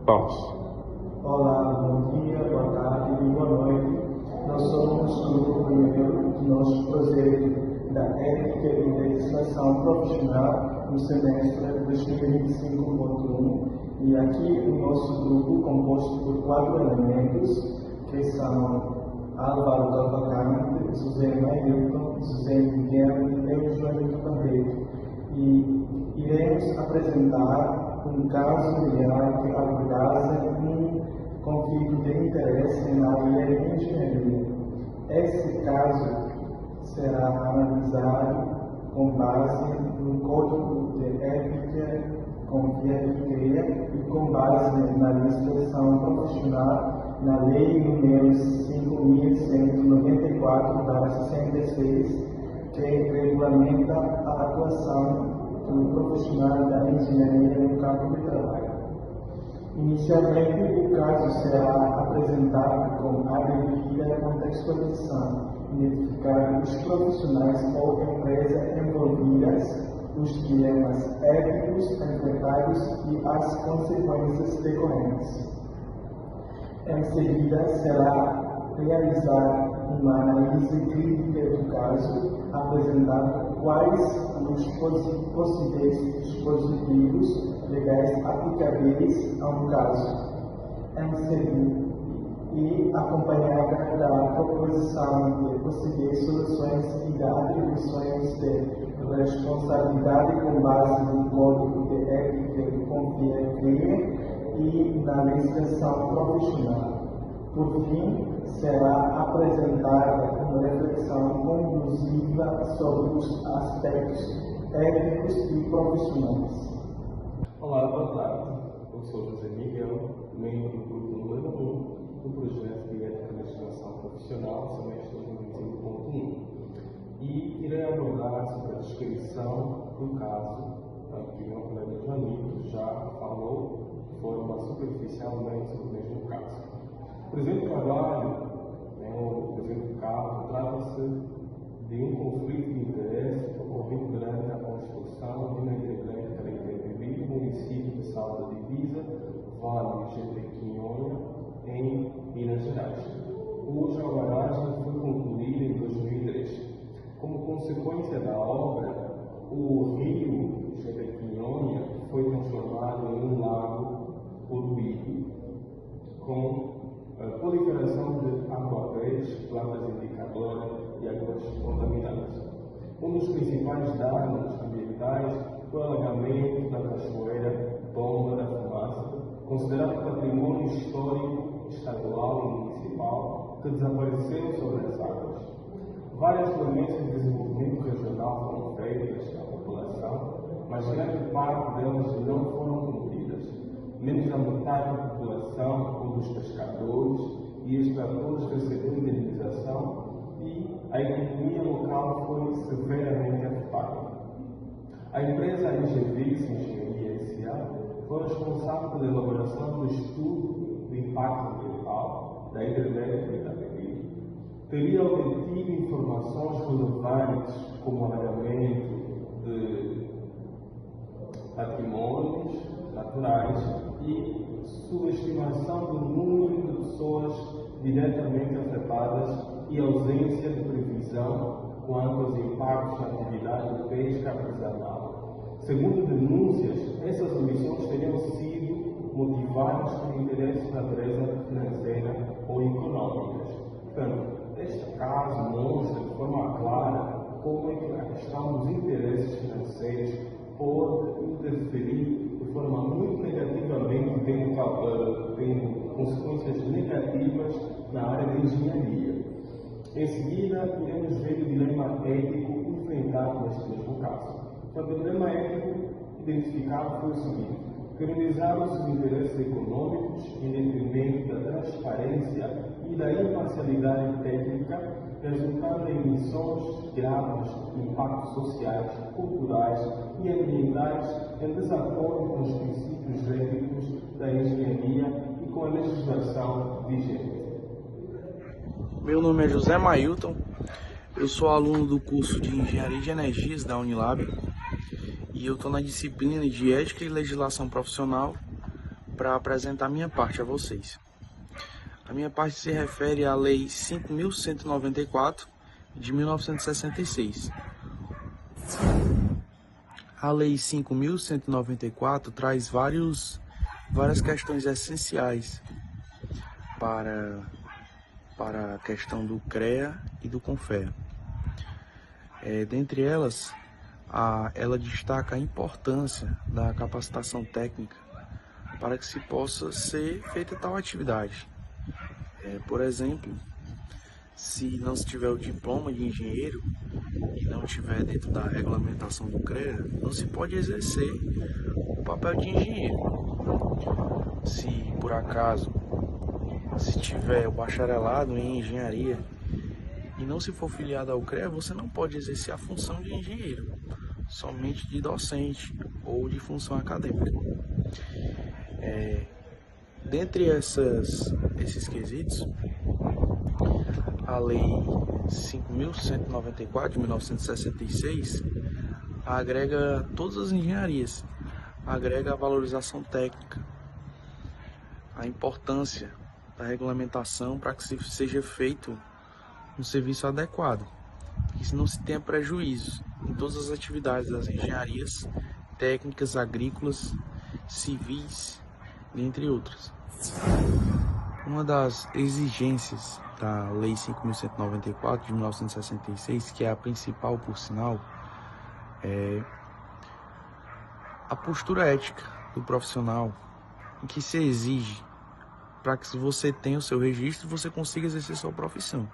Pause. Olá, bom dia, boa tarde e boa noite. Nós somos o grupo primeiro do nosso projeto da Ética e Legislação Profissional no semestre 2025.1 e aqui o nosso grupo composto por 4 elementos que são Álvaro Cavalcante, José Mailton, José Miguel e João Barreto. E iremos apresentar um caso real que abordasse um conflito de interesse na área de engenharia. Esse caso será analisado com base no Código de Ética, Confiabilidade e com base na legislação profissional na Lei nº 5.194/66, que regulamenta a atuação do profissional da engenharia no campo de trabalho. Inicialmente, o caso será apresentado com a devida contextualização, identificar os profissionais ou empresas envolvidas, os dilemas éticos enfrentados e as consequências decorrentes. Em seguida, será realizada uma análise crítica do caso, apresentando quais os possíveis dispositivos legais aplicáveis a um caso. Em seguida, e acompanhada da proposição de possíveis soluções e da atribuições de responsabilidade com base no Código de Ética e Confiabilidade e na legislação profissional. Por fim, será apresentada uma reflexão conclusiva sobre os aspectos éticos e profissionais. Olá, boa tarde. Eu sou José Miguel, membro do grupo número 1 do projeto de Ética e Legislação Profissional, semestre 2025.1, e irei abordar sobre a descrição do caso que meu colega Joanito já falou de forma superficialmente sobre o mesmo caso. O presente trabalho, o presente caso, trata-se de um conflito de interesse ocorrido durante a construção de uma hidrelétrica em Itapevi, município de Sal da Divisa, Vale de Jequitinhonha, em Minas Gerais, cuja barragem foi concluída em 2003. Como consequência da obra, o rio Jequitinhonha foi transformado em um lago poluído, com proliferação de aquáveis, plantas indicadoras e águas contaminadas. Um dos principais danos ambientais foi o alagamento da cachoeira Tomba da Fumaça, considerado patrimônio histórico estadual e municipal, que desapareceu sobre as águas. Várias promessas de desenvolvimento regional foram feitas à população, mas grande parte delas não foram cumpridas. Menos da metade da população, ou dos pescadores e extratores, recebeu indenização e a economia local foi severamente afetada. A empresa Engevis Engenharia S.A. foi responsável pela elaboração do estudo do impacto ambiental da hidrelétrica de Itapevi. Teria obtido informações relevantes como alagamento de patrimônios naturais e subestimação do número de pessoas diretamente afetadas e ausência de previsão quanto aos impactos na atividade de pesca artesanal. Segundo denúncias, essas omissões teriam sido motivadas por interesses de natureza financeira ou econômicas. Portanto, este caso mostra de forma clara como é que a questão dos interesses financeiros pode interferir de forma muito negativamente, tendo consequências negativas na área da engenharia. Em seguida, iremos ver o dilema ético enfrentado neste mesmo caso. Portanto, o dilema ético identificado foi o seguinte: priorizar os interesses econômicos em detrimento da transparência e da imparcialidade técnica, resultando em emissões graves de impactos sociais, culturais e ambientais em desacordo com os princípios éticos da engenharia e com a legislação vigente. Meu nome é José Mailton, eu sou aluno do curso de Engenharia de Energias da Unilab e eu estou na disciplina de Ética e Legislação Profissional para apresentar minha parte a vocês. A minha parte se refere à Lei 5.194 de 1966. A Lei 5.194 traz várias questões essenciais para a questão do CREA e do CONFEA. Dentre elas, ela destaca a importância da capacitação técnica para que se possa ser feita tal atividade. Por exemplo, se não se tiver o diploma de engenheiro e não tiver dentro da regulamentação do CREA, não se pode exercer o papel de engenheiro. Se por acaso se tiver o bacharelado em engenharia e não se for filiado ao CREA, você não pode exercer a função de engenheiro, somente de docente ou de função acadêmica. Dentre esses quesitos, a Lei 5.194 de 1966 agrega todas as engenharias, agrega a valorização técnica, a importância da regulamentação para que seja feito um serviço adequado, que não se tenha prejuízos em todas as atividades das engenharias técnicas, agrícolas, civis, entre outras. Uma das exigências da Lei 5.194 de 1966, que é a principal por sinal, é a postura ética do profissional, em que se exige para que, se você tenha o seu registro, você consiga exercer sua profissão.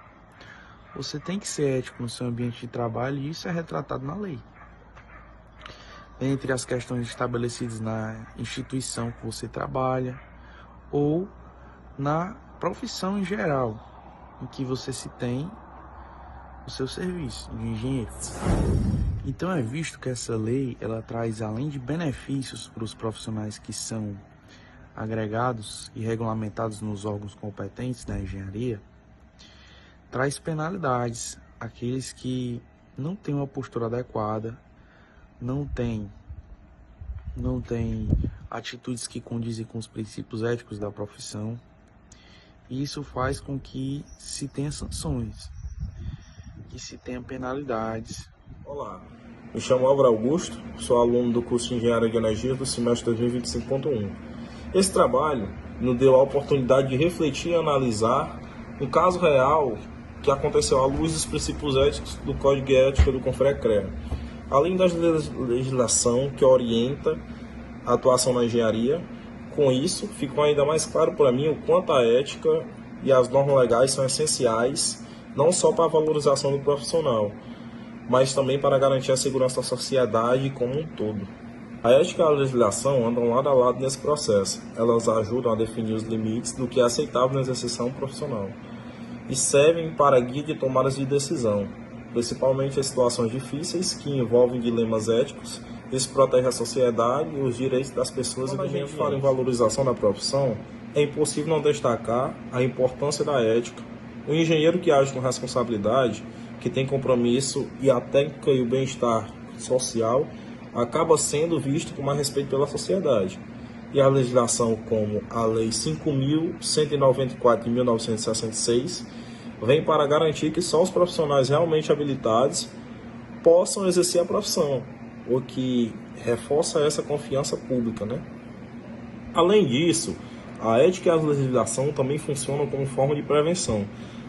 Você tem que ser ético no seu ambiente de trabalho e isso é retratado na lei. Entre as questões estabelecidas na instituição que você trabalha ou na profissão em geral, em que você se tem o seu serviço de engenheiro. Então é visto que essa lei, ela traz, além de benefícios para os profissionais que são agregados e regulamentados nos órgãos competentes da engenharia, traz penalidades àqueles que não têm uma postura adequada, não têm atitudes que condizem com os princípios éticos da profissão, e isso faz com que se tenha sanções, que se tenha penalidades. Olá, me chamo Álvaro Augusto, sou aluno do curso de Engenharia de Energia do semestre 2025.1. Esse trabalho nos deu a oportunidade de refletir e analisar um caso real que aconteceu à luz dos princípios éticos do Código de Ética do CONFREA-CREA, além da legislação que orienta a atuação na engenharia. Com isso, ficou ainda mais claro para mim o quanto a ética e as normas legais são essenciais, não só para a valorização do profissional, mas também para garantir a segurança da sociedade como um todo. A ética e a legislação andam lado a lado nesse processo. Elas ajudam a definir os limites do que é aceitável na exerção profissional e servem para guia de tomadas de decisão, principalmente em situações difíceis que envolvem dilemas éticos. Isso protege a sociedade e os direitos das pessoas. Quando a gente fala em valorização da profissão, é impossível não destacar a importância da ética. O engenheiro que age com responsabilidade, que tem compromisso e a técnica e o bem-estar social, acaba sendo visto com mais respeito pela sociedade. E a legislação, como a Lei 5.194 de 1966, vem para garantir que só os profissionais realmente habilitados possam exercer a profissão, o que reforça essa confiança pública, né? Além disso, a ética e a legislação também funcionam como forma de prevenção.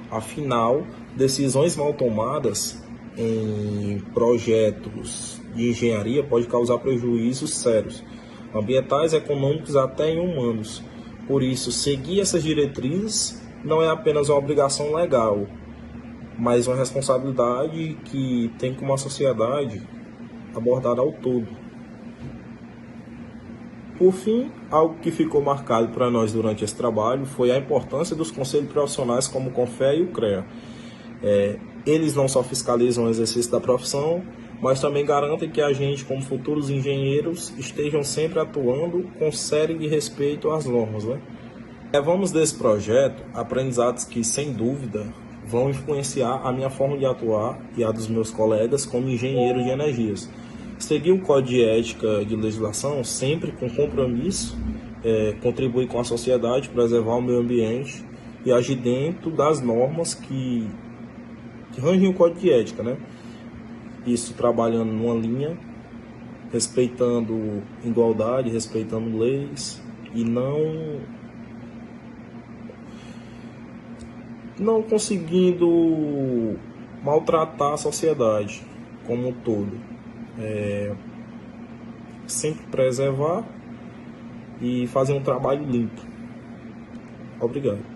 Afinal, decisões mal tomadas em projetos de engenharia pode causar prejuízos sérios, ambientais, econômicos, até humanos. Por isso, seguir essas diretrizes não é apenas uma obrigação legal, mas uma responsabilidade que tem como a sociedade abordada ao todo. Por fim, algo que ficou marcado para nós durante esse trabalho foi a importância dos conselhos profissionais como o CONFEA e o CREA. Eles não só fiscalizam o exercício da profissão, mas também garantem que a gente, como futuros engenheiros, estejam sempre atuando com sério de respeito às normas, né? Levamos desse projeto aprendizados que, sem dúvida, vão influenciar a minha forma de atuar e a dos meus colegas como engenheiros de energias. Seguir o Código de Ética de Legislação sempre com compromisso contribuir com a sociedade, preservar o meio ambiente e agir dentro das normas que rangem o código de ética, né? Isso trabalhando numa linha, respeitando igualdade, respeitando leis e não conseguindo maltratar a sociedade como um todo. Sempre preservar e fazer um trabalho limpo. Obrigado.